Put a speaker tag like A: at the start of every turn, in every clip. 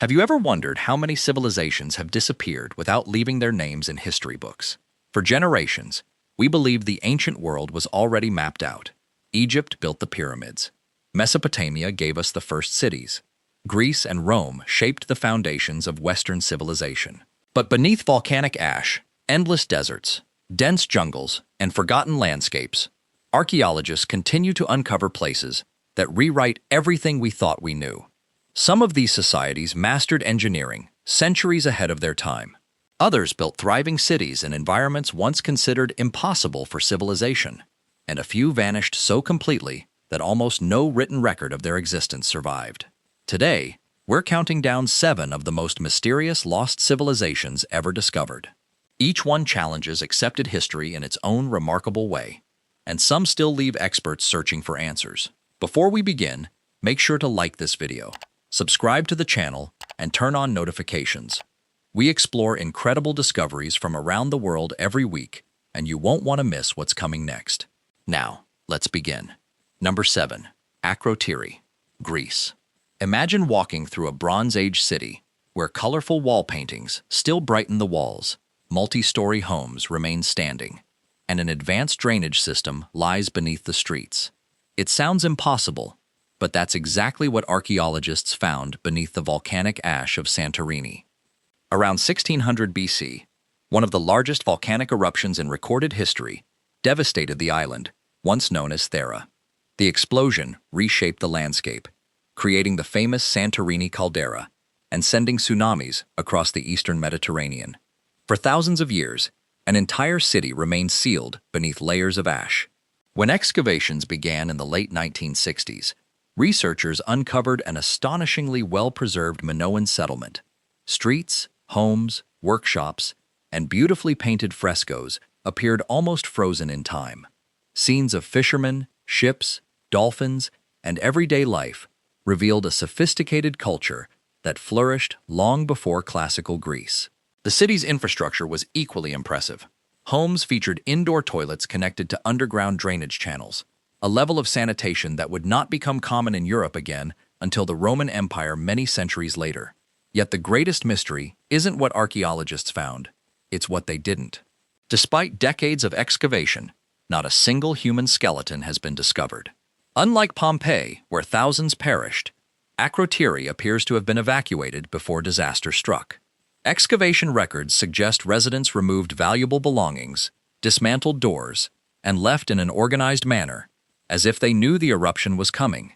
A: Have you ever wondered how many civilizations have disappeared without leaving their names in history books? For generations, we believed the ancient world was already mapped out. Egypt built the pyramids. Mesopotamia gave us the first cities. Greece and Rome shaped the foundations of Western civilization. But beneath volcanic ash, endless deserts, dense jungles, and forgotten landscapes, archaeologists continue to uncover places that rewrite everything we thought we knew. Some of these societies mastered engineering centuries ahead of their time. Others built thriving cities in environments once considered impossible for civilization. And a few vanished so completely that almost no written record of their existence survived. Today, we're counting down 7 of the most mysterious lost civilizations ever discovered. Each one challenges accepted history in its own remarkable way, and some still leave experts searching for answers. Before we begin, make sure to like this video, subscribe to the channel, and turn on notifications. We explore incredible discoveries from around the world every week, and you won't want to miss what's coming next. Now, let's begin. Number 7. Acroi, Greece. Imagine walking through a Bronze Age city where colorful wall paintings still brighten the walls, multi-story homes remain standing, and an advanced drainage system lies beneath the streets. It sounds impossible, but that's exactly what archaeologists found beneath the volcanic ash of Santorini. Around 1600 BC, one of the largest volcanic eruptions in recorded history devastated the island, once known as Thera. The explosion reshaped the landscape, creating the famous Santorini caldera and sending tsunamis across the eastern Mediterranean. For thousands of years, an entire city remained sealed beneath layers of ash. When excavations began in the late 1960s, researchers uncovered an astonishingly well-preserved Minoan settlement. Streets, homes, workshops, and beautifully painted frescoes appeared almost frozen in time. Scenes of fishermen, ships, dolphins, and everyday life revealed a sophisticated culture that flourished long before classical Greece. The city's infrastructure was equally impressive. Homes featured indoor toilets connected to underground drainage channels, a level of sanitation that would not become common in Europe again until the Roman Empire many centuries later. Yet the greatest mystery isn't what archaeologists found, it's what they didn't. Despite decades of excavation, not a single human skeleton has been discovered. Unlike Pompeii, where thousands perished, Acroi appears to have been evacuated before disaster struck. Excavation records suggest residents removed valuable belongings, dismantled doors, and left in an organized manner, as if they knew the eruption was coming.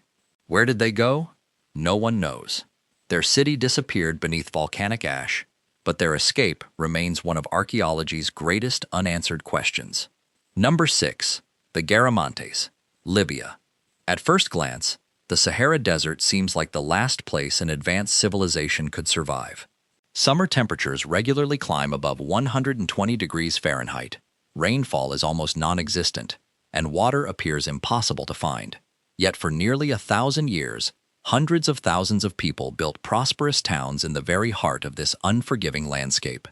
A: Where did they go? No one knows. Their city disappeared beneath volcanic ash, but their escape remains one of archaeology's greatest unanswered questions. Number 6. The Garamantes, Libya. At first glance, the Sahara Desert seems like the last place an advanced civilization could survive. Summer temperatures regularly climb above 120 degrees Fahrenheit, rainfall is almost non-existent, and water appears impossible to find. Yet for nearly 1,000 years, hundreds of thousands of people built prosperous towns in the very heart of this unforgiving landscape.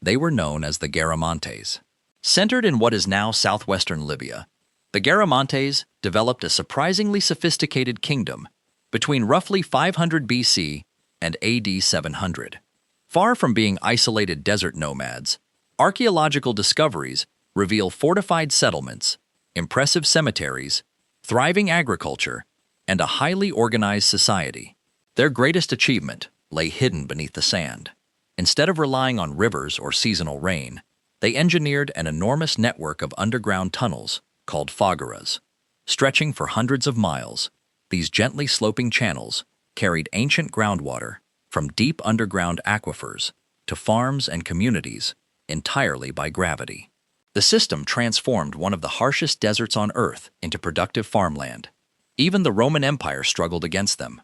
A: They were known as the Garamantes. Centered in what is now southwestern Libya, the Garamantes developed a surprisingly sophisticated kingdom between roughly 500 BC and AD 700. Far from being isolated desert nomads, archaeological discoveries reveal fortified settlements, impressive cemeteries, thriving agriculture, and a highly organized society. Their greatest achievement lay hidden beneath the sand. Instead of relying on rivers or seasonal rain, they engineered an enormous network of underground tunnels called phageras. Stretching for hundreds of miles, these gently sloping channels carried ancient groundwater from deep underground aquifers to farms and communities entirely by gravity. The system transformed one of the harshest deserts on Earth into productive farmland. Even the Roman Empire struggled against them.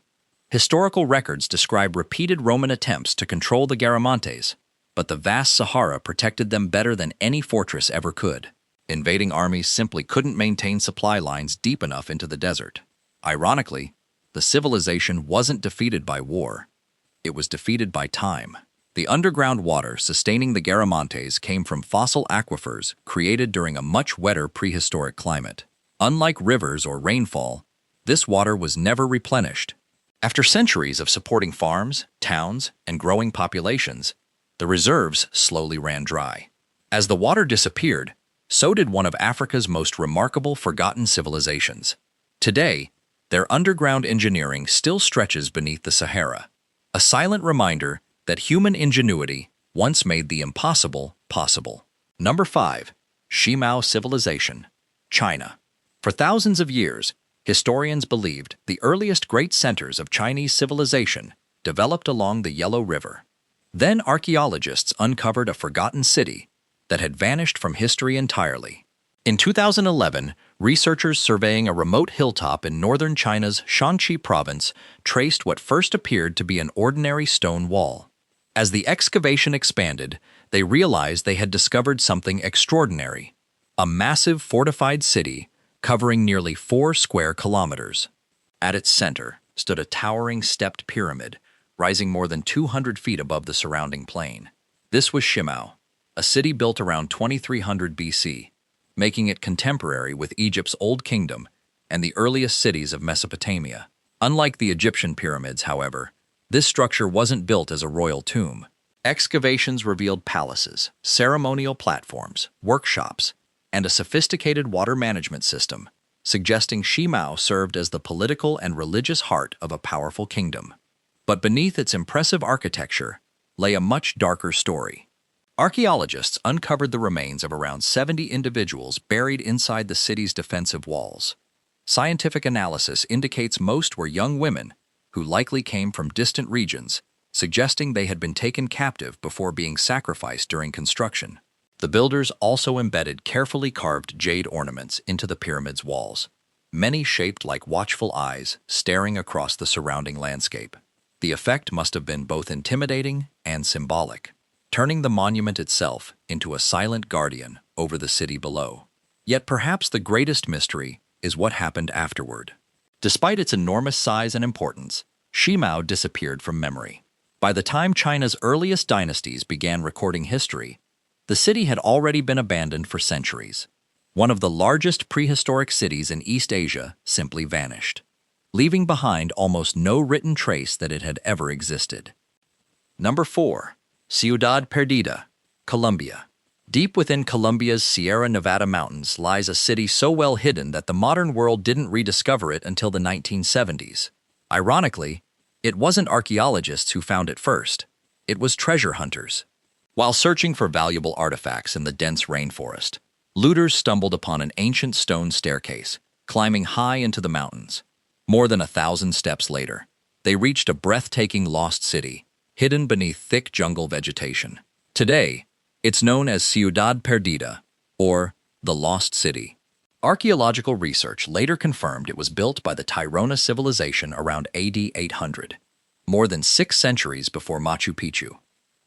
A: Historical records describe repeated Roman attempts to control the Garamantes, but the vast Sahara protected them better than any fortress ever could. Invading armies simply couldn't maintain supply lines deep enough into the desert. Ironically, the civilization wasn't defeated by war. It was defeated by time. The underground water sustaining the Garamantes came from fossil aquifers created during a much wetter prehistoric climate. Unlike rivers or rainfall, this water was never replenished. After centuries of supporting farms, towns, and growing populations, the reserves slowly ran dry. As the water disappeared, so did one of Africa's most remarkable forgotten civilizations. Today, their underground engineering still stretches beneath the Sahara, a silent reminder that human ingenuity once made the impossible possible. Number 5. Shimao Civilization, China. For thousands of years, historians believed the earliest great centers of Chinese civilization developed along the Yellow River. Then archaeologists uncovered a forgotten city that had vanished from history entirely. In 2011, researchers surveying a remote hilltop in northern China's Shanxi province traced what first appeared to be an ordinary stone wall. As the excavation expanded, they realized they had discovered something extraordinary: a massive fortified city covering nearly 4 square kilometers. At its center stood a towering stepped pyramid, rising more than 200 feet above the surrounding plain. This was Shimao, a city built around 2300 BC, making it contemporary with Egypt's Old Kingdom and the earliest cities of Mesopotamia. Unlike the Egyptian pyramids, however, this structure wasn't built as a royal tomb. Excavations revealed palaces, ceremonial platforms, workshops, and a sophisticated water management system, suggesting Shimao served as the political and religious heart of a powerful kingdom. But beneath its impressive architecture lay a much darker story. Archaeologists uncovered the remains of around 70 individuals buried inside the city's defensive walls. Scientific analysis indicates most were young women who likely came from distant regions, suggesting they had been taken captive before being sacrificed during construction. The builders also embedded carefully carved jade ornaments into the pyramid's walls, many shaped like watchful eyes staring across the surrounding landscape. The effect must have been both intimidating and symbolic, turning the monument itself into a silent guardian over the city below. Yet perhaps the greatest mystery is what happened afterward. Despite its enormous size and importance, Shimao disappeared from memory. By the time China's earliest dynasties began recording history, the city had already been abandoned for centuries. One of the largest prehistoric cities in East Asia simply vanished, leaving behind almost no written trace that it had ever existed. Number 4. Ciudad Perdida, Colombia. Deep within Colombia's Sierra Nevada mountains lies a city so well hidden that the modern world didn't rediscover it until the 1970s. Ironically, it wasn't archaeologists who found it first. It was treasure hunters. While searching for valuable artifacts in the dense rainforest, looters stumbled upon an ancient stone staircase, climbing high into the mountains. More than 1,000 steps later, they reached a breathtaking lost city, hidden beneath thick jungle vegetation. Today, it's known as Ciudad Perdida, or the Lost City. Archaeological research later confirmed it was built by the Tairona civilization around AD 800, more than 6 centuries before Machu Picchu.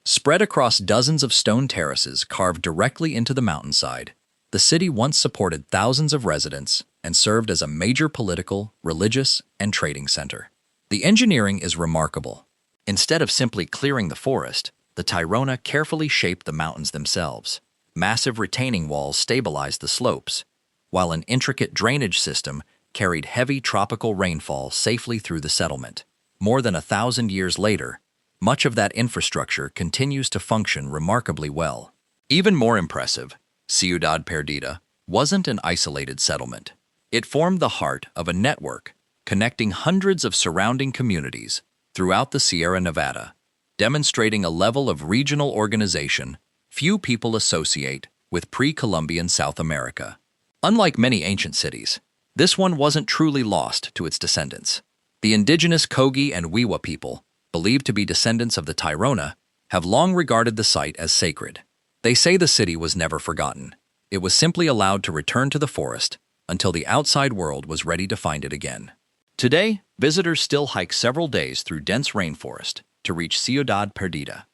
A: Spread across dozens of stone terraces carved directly into the mountainside, the city once supported thousands of residents and served as a major political, religious, and trading center. The engineering is remarkable. Instead of simply clearing the forest, the Tairona carefully shaped the mountains themselves. Massive retaining walls stabilized the slopes, while an intricate drainage system carried heavy tropical rainfall safely through the settlement. More than 1,000 years later, much of that infrastructure continues to function remarkably well. Even more impressive, Ciudad Perdida wasn't an isolated settlement. It formed the heart of a network connecting hundreds of surrounding communities throughout the Sierra Nevada, demonstrating a level of regional organization few people associate with pre-Columbian South America. Unlike many ancient cities, this one wasn't truly lost to its descendants. The indigenous Kogi and Wiwa people, believed to be descendants of the Tairona, have long regarded the site as sacred. They say the city was never forgotten. It was simply allowed to return to the forest until the outside world was ready to find it again. Today, visitors still hike several days through dense rainforest to reach Ciudad Perdida,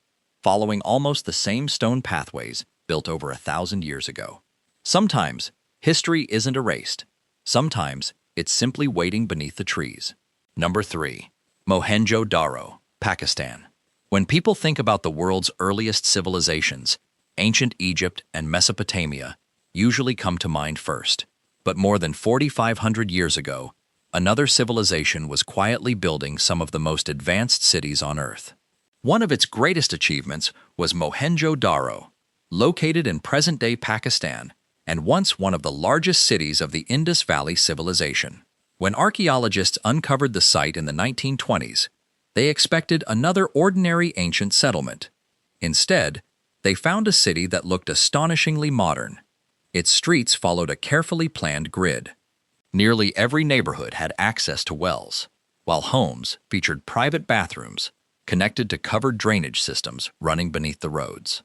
A: following almost the same stone pathways built over 1,000 years ago. Sometimes, history isn't erased. Sometimes, it's simply waiting beneath the trees. Number 3. Mohenjo-Daro, Pakistan. When people think about the world's earliest civilizations, ancient Egypt and Mesopotamia usually come to mind first. But more than 4,500 years ago, another civilization was quietly building some of the most advanced cities on Earth. One of its greatest achievements was Mohenjo-Daro, located in present-day Pakistan, and once one of the largest cities of the Indus Valley civilization. When archaeologists uncovered the site in the 1920s, they expected another ordinary ancient settlement. Instead, they found a city that looked astonishingly modern. Its streets followed a carefully planned grid. Nearly every neighborhood had access to wells, while homes featured private bathrooms connected to covered drainage systems running beneath the roads.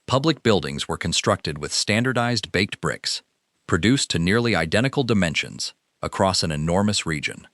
A: Public buildings were constructed with standardized baked bricks, produced to nearly identical dimensions across an enormous region.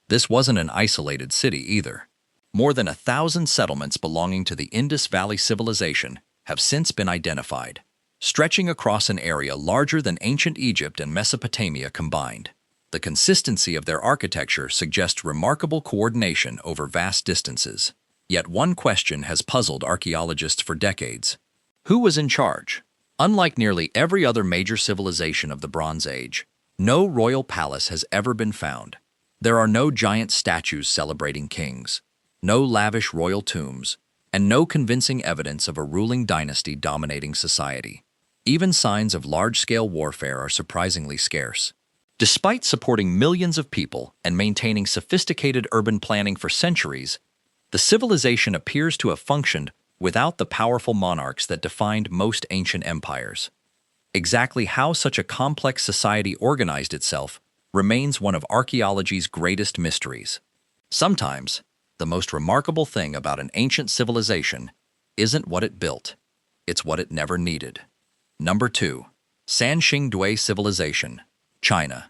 A: This wasn't an isolated city either. More than 1,000 settlements belonging to the Indus Valley civilization have since been identified, stretching across an area larger than ancient Egypt and Mesopotamia combined. The consistency of their architecture suggests remarkable coordination over vast distances. Yet one question has puzzled archaeologists for decades. Who was in charge? Unlike nearly every other major civilization of the Bronze Age, no royal palace has ever been found. There are no giant statues celebrating kings, no lavish royal tombs, and no convincing evidence of a ruling dynasty dominating society. Even signs of large-scale warfare are surprisingly scarce. Despite supporting millions of people and maintaining sophisticated urban planning for centuries, the civilization appears to have functioned without the powerful monarchs that defined most ancient empires. Exactly how such a complex society organized itself remains one of archaeology's greatest mysteries. Sometimes, the most remarkable thing about an ancient civilization isn't what it built, it's what it never needed. Number 2. Sanxingdui Civilization, China.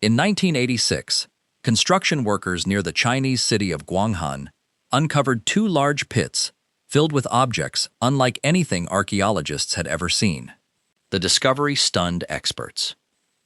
A: In 1986, construction workers near the Chinese city of Guanghan uncovered 2 large pits filled with objects unlike anything archaeologists had ever seen. The discovery stunned experts.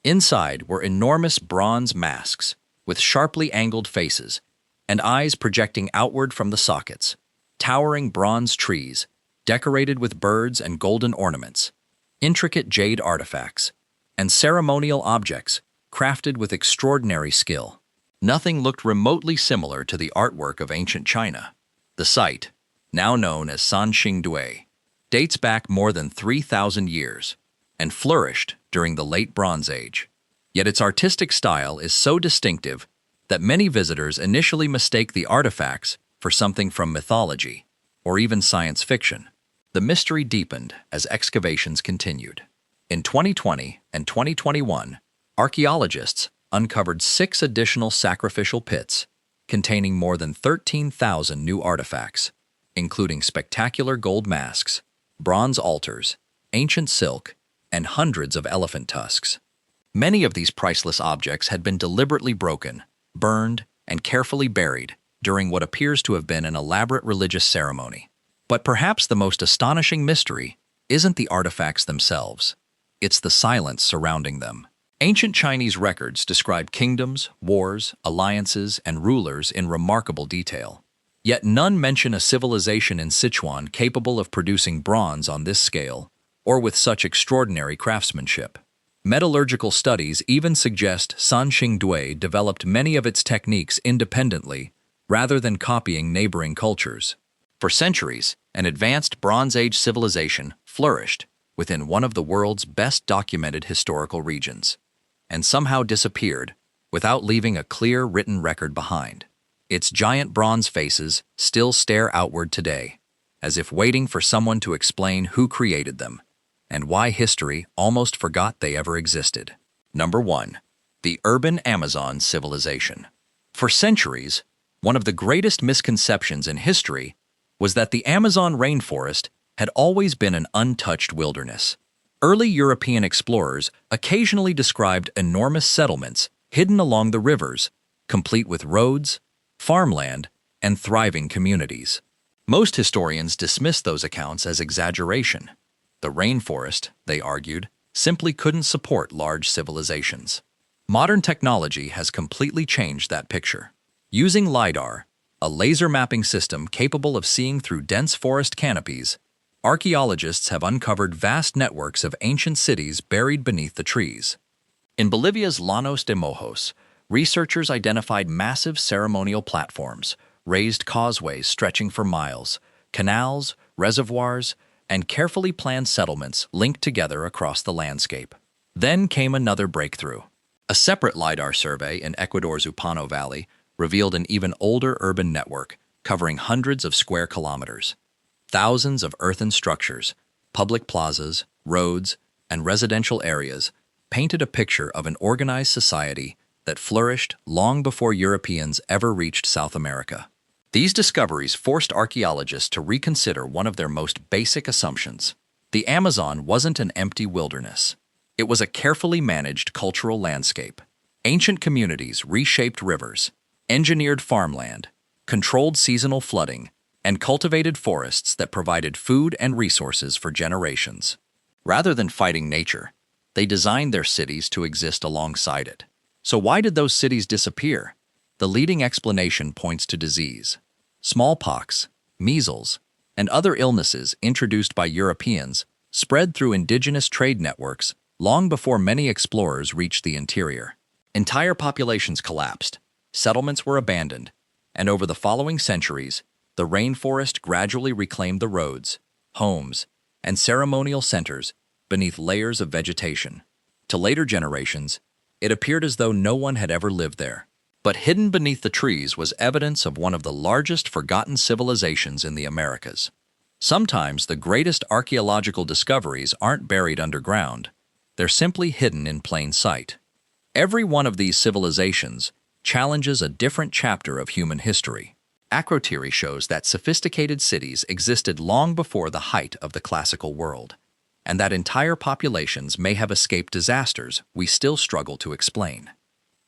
A: Inside were enormous bronze masks with sharply angled faces and eyes projecting outward from the sockets, towering bronze trees decorated with birds and golden ornaments, intricate jade artifacts, and ceremonial objects crafted with extraordinary skill. Nothing looked remotely similar to the artwork of ancient China. The site, now known as Sanxingdui, dates back more than 3,000 years and flourished during the late Bronze Age. Yet its artistic style is so distinctive that many visitors initially mistake the artifacts for something from mythology or even science fiction. The mystery deepened as excavations continued. In 2020 and 2021, archaeologists uncovered 6 additional sacrificial pits containing more than 13,000 new artifacts, including spectacular gold masks, bronze altars, ancient silk, and hundreds of elephant tusks. Many of these priceless objects had been deliberately broken, burned, and carefully buried during what appears to have been an elaborate religious ceremony. But perhaps the most astonishing mystery isn't the artifacts themselves, it's the silence surrounding them. Ancient Chinese records describe kingdoms, wars, alliances, and rulers in remarkable detail. Yet none mention a civilization in Sichuan capable of producing bronze on this scale or with such extraordinary craftsmanship. Metallurgical studies even suggest Sanxingdui developed many of its techniques independently rather than copying neighboring cultures. For centuries, an advanced Bronze Age civilization flourished within one of the world's best documented historical regions, and somehow disappeared without leaving a clear written record behind. Its giant bronze faces still stare outward today, as if waiting for someone to explain who created them and why history almost forgot they ever existed. Number 1. The Urban Amazon Civilization. For centuries, one of the greatest misconceptions in history was that the Amazon rainforest had always been an untouched wilderness. Early European explorers occasionally described enormous settlements hidden along the rivers, complete with roads, farmland, and thriving communities. Most historians dismiss those accounts as exaggeration. The rainforest, they argued, simply couldn't support large civilizations. Modern technology has completely changed that picture. Using LiDAR, a laser mapping system capable of seeing through dense forest canopies, archaeologists have uncovered vast networks of ancient cities buried beneath the trees. In Bolivia's Llanos de Mojos, Researchers identified massive ceremonial platforms, raised causeways stretching for miles, canals, reservoirs, and carefully planned settlements linked together across the landscape. Then came another breakthrough. A separate LiDAR survey in Ecuador's Upano Valley revealed an even older urban network covering hundreds of square kilometers. Thousands of earthen structures, public plazas, roads, and residential areas painted a picture of an organized society that flourished long before Europeans ever reached South America. These discoveries forced archaeologists to reconsider one of their most basic assumptions. The Amazon wasn't an empty wilderness. It was a carefully managed cultural landscape. Ancient communities reshaped rivers, engineered farmland, controlled seasonal flooding, and cultivated forests that provided food and resources for generations. Rather than fighting nature, they designed their cities to exist alongside it. So why did those cities disappear? The leading explanation points to disease. Smallpox, measles, and other illnesses introduced by Europeans spread through indigenous trade networks long before many explorers reached the interior. Entire populations collapsed, settlements were abandoned, and over the following centuries, the rainforest gradually reclaimed the roads, homes, and ceremonial centers beneath layers of vegetation. To later generations, it appeared as though no one had ever lived there. But hidden beneath the trees was evidence of one of the largest forgotten civilizations in the Americas. Sometimes the greatest archaeological discoveries aren't buried underground. They're simply hidden in plain sight. Every one of these civilizations challenges a different chapter of human history. Acroi shows that sophisticated cities existed long before the height of the classical world, and that entire populations may have escaped disasters we still struggle to explain.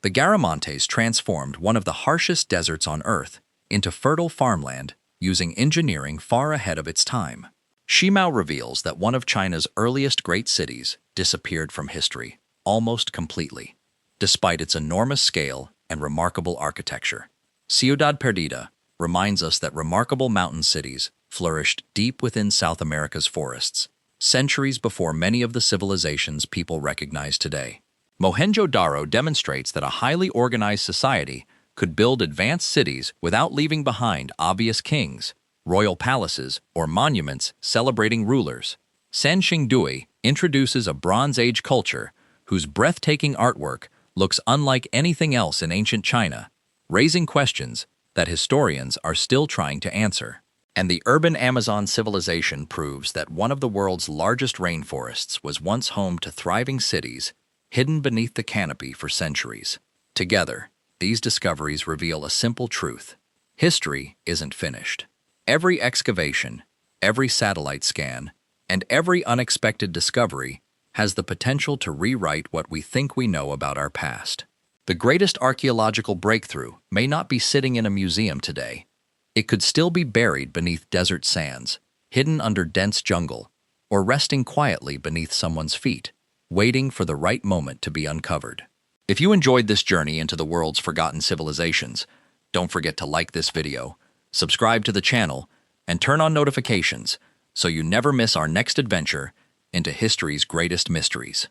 A: The Garamantes transformed one of the harshest deserts on Earth into fertile farmland using engineering far ahead of its time. Shimao reveals that one of China's earliest great cities disappeared from history almost completely, despite its enormous scale and remarkable architecture. Ciudad Perdida reminds us that remarkable mountain cities flourished deep within South America's forests, centuries before many of the civilizations people recognize today. Mohenjo-Daro demonstrates that a highly organized society could build advanced cities without leaving behind obvious kings, royal palaces, or monuments celebrating rulers. Sanxingdui introduces a Bronze Age culture whose breathtaking artwork looks unlike anything else in ancient China, raising questions that historians are still trying to answer. And the urban Amazon civilization proves that one of the world's largest rainforests was once home to thriving cities hidden beneath the canopy for centuries. Together, these discoveries reveal a simple truth. History isn't finished. Every excavation, every satellite scan, and every unexpected discovery has the potential to rewrite what we think we know about our past. The greatest archaeological breakthrough may not be sitting in a museum today. It could still be buried beneath desert sands, hidden under dense jungle, or resting quietly beneath someone's feet, waiting for the right moment to be uncovered. If you enjoyed this journey into the world's forgotten civilizations, don't forget to like this video, subscribe to the channel, and turn on notifications so you never miss our next adventure into history's greatest mysteries.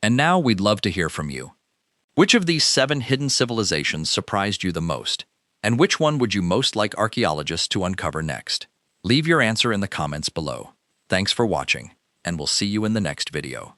A: And now we'd love to hear from you. Which of these 7 hidden civilizations surprised you the most? And which one would you most like archaeologists to uncover next? Leave your answer in the comments below. Thanks for watching, and we'll see you in the next video.